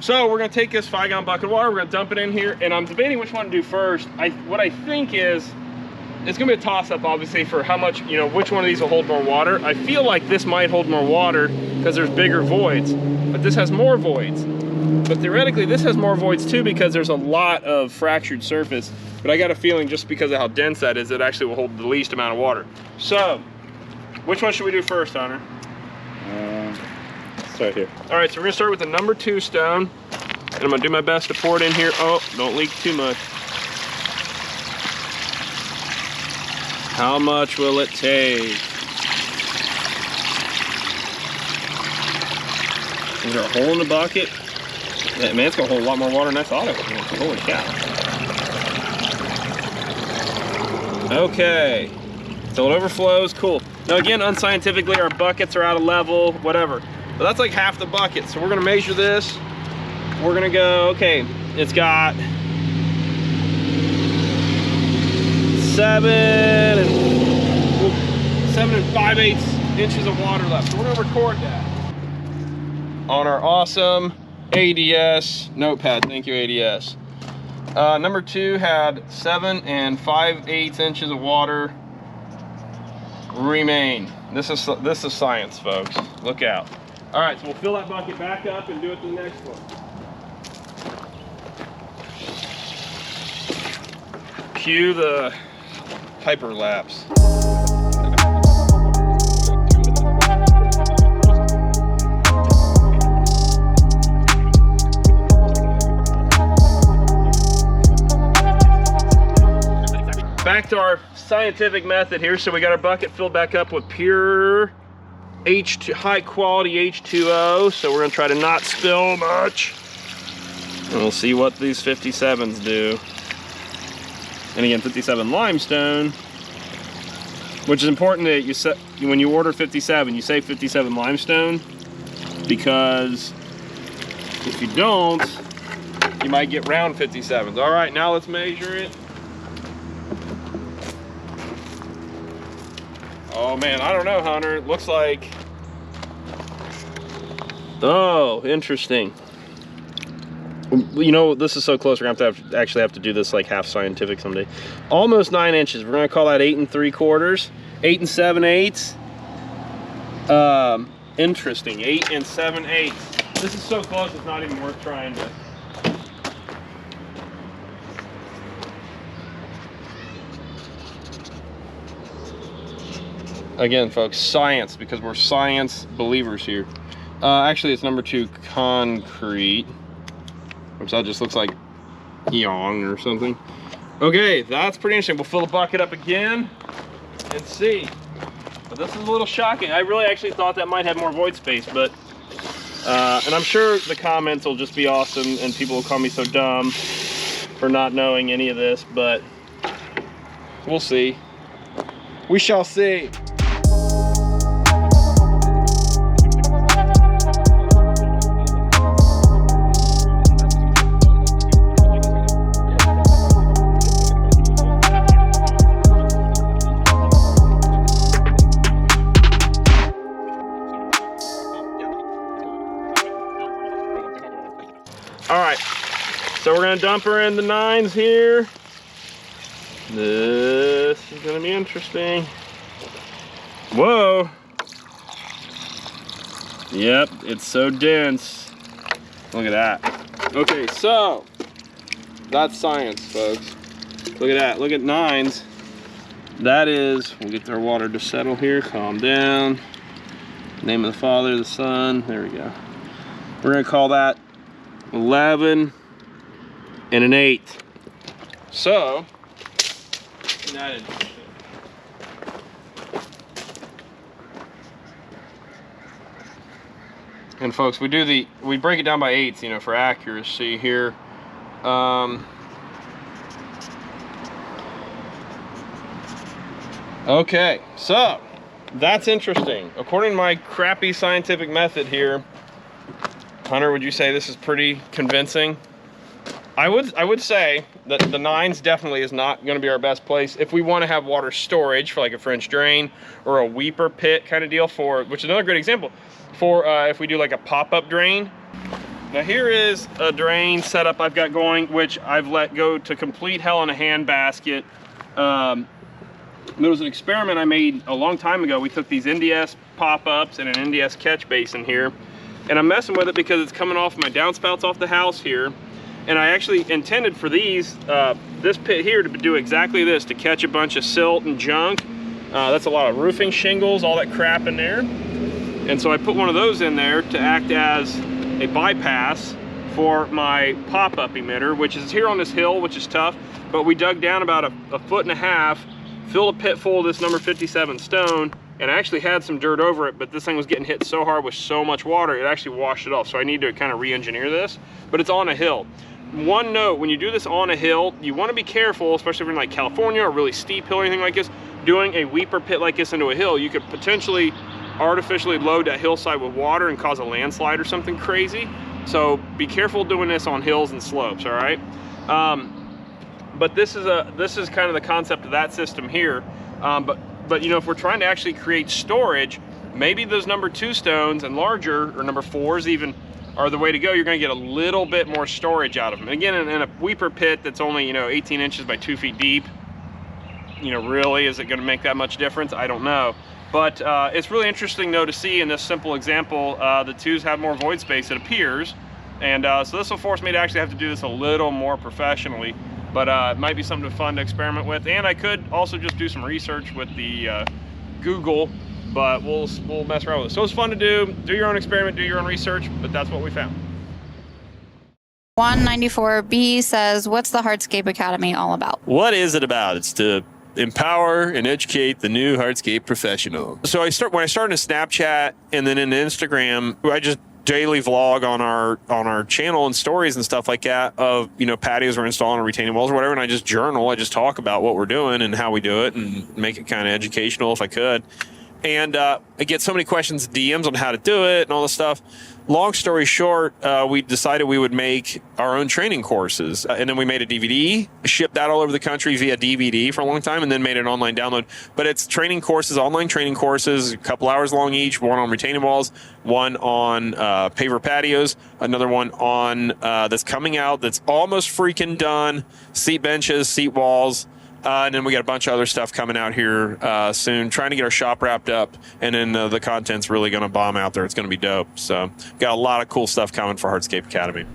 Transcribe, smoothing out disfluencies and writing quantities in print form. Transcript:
So we're gonna take this 5-gallon bucket of water, we're gonna dump it in here, and I'm debating which one to do first. What I think is, it's gonna be a toss-up, obviously, for how much, you know, which one of these will hold more water. I feel like this might hold more water because there's bigger voids, but this has more voids. But theoretically, this has more voids too because there's a lot of fractured surface. But I got a feeling just because of how dense that is, it actually will hold the least amount of water. So, which one should we do first, Hunter? Start here. All right, so we're gonna start with the number 2 stone, and I'm gonna do my best to pour it in here. Oh, don't leak too much. How much will it take? Is there a hole in the bucket? Man, it's gonna hold a lot more water than I thought it would. Holy cow. Okay, so it overflows, cool. Now again, unscientifically, our buckets are out of level, whatever. But that's like half the bucket. So we're gonna measure this. We're gonna go, okay, it's got 7 5/8 inches of water left. So we're gonna record that on our awesome ADS notepad. Thank you, ADS. Number 2 had 7 5/8 inches of water remain. This is science, folks. Look out. All right, so we'll fill that bucket back up and do it to the next one. Cue the hyperlapse. Back to our scientific method here. So we got our bucket filled back up with pure high quality H2O. So we're gonna try to not spill much. And we'll see what these 57s do. And again, 57 limestone, which is important that you set, when you order 57, you say 57 limestone, because if you don't, you might get round 57s. All right, now let's measure it. Oh man, I don't know, Hunter. It looks like, oh, interesting. You know, this is so close, we're gonna have to actually have to do this like half scientific someday. Almost 9 inches. We're gonna call that 8 3/4, 8 7/8. Interesting, 8 7/8. This is so close, it's not even worth trying to. Again, folks, science, because we're science believers here. Actually, it's number 2, concrete, which that just looks like Yong or something. Okay, that's pretty interesting. We'll fill the bucket up again and see. But this is a little shocking. I really actually thought that might have more void space, but, and I'm sure the comments will just be awesome and people will call me so dumb for not knowing any of this, but we'll see. We shall see. All right, so we're gonna dump her in the 9s here. This is gonna be interesting. Whoa. Yep, it's so dense. Look at that. Okay, so that's science, folks. Look at that, look at 9s. That is, we'll get our water to settle here, calm down. Name of the Father, the Son, there we go. We're gonna call that 11 1/8. So, isn't that interesting? And folks, we break it down by 8ths, you know, for accuracy here. Okay, so that's interesting. According to my crappy scientific method here, Hunter, would you say this is pretty convincing? I would say that the 9s definitely is not going to be our best place if we want to have water storage for like a French drain or a weeper pit kind of deal, for which is another great example for if we do like a pop-up drain. Now here is a drain setup I've got going, which I've let go to complete hell in a handbasket. There was an experiment I made a long time ago. We took these NDS pop-ups and an NDS catch basin here, and I'm messing with it because it's coming off my downspouts off the house here. And I actually intended for these, this pit here to do exactly this, to catch a bunch of silt and junk. That's a lot of roofing shingles, all that crap in there. And so I put one of those in there to act as a bypass for my pop-up emitter, which is here on this hill, which is tough. But we dug down about a foot and a half, filled a pit full of this number 57 stone, and I actually had some dirt over it, but this thing was getting hit so hard with so much water, it actually washed it off. So I need to kind of re-engineer this, but it's on a hill. One note, when you do this on a hill, you want to be careful, especially if you're in like California or a really steep hill or anything like this. Doing a weeper pit like this into a hill, you could potentially artificially load that hillside with water and cause a landslide or something crazy. So be careful doing this on hills and slopes, all right? But this is kind of the concept of that system here. But you know, if we're trying to actually create storage, maybe those number 2 stones and larger, or number 4s even, are the way to go. You're going to get a little bit more storage out of them. And again, in a weeper pit that's only, you know, 18 inches by 2 feet deep, you know, really, is it going to make that much difference? I don't know. But it's really interesting though to see in this simple example, the 2s have more void space, it appears. And so this will force me to actually have to do this a little more professionally. But it might be something fun to experiment with. And I could also just do some research with the Google, but we'll mess around with it. So it's fun to do your own experiment, do your own research, but that's what we found. 194B says, what's the Hardscape Academy all about? What is it about? It's to empower and educate the new hardscape professional. So when I started in Snapchat and then into Instagram, I just daily vlog on our channel and stories and stuff like that of, you know, patios we're installing or retaining walls or whatever, and I just journal. I just talk about what we're doing and how we do it and make it kind of educational if I could. And I get so many questions, DMs on how to do it and all this stuff. Long story short, we decided we would make our own training courses. And then we made a DVD, shipped that all over the country via DVD for a long time, and then made an online download. But it's training courses, online training courses, a couple hours long each, one on retaining walls, one on paver patios, another one on that's coming out that's almost freaking done, seat benches, seat walls. And then we got a bunch of other stuff coming out here soon, trying to get our shop wrapped up. And then the content's really going to bomb out there. It's going to be dope. So got a lot of cool stuff coming for Hardscape Academy.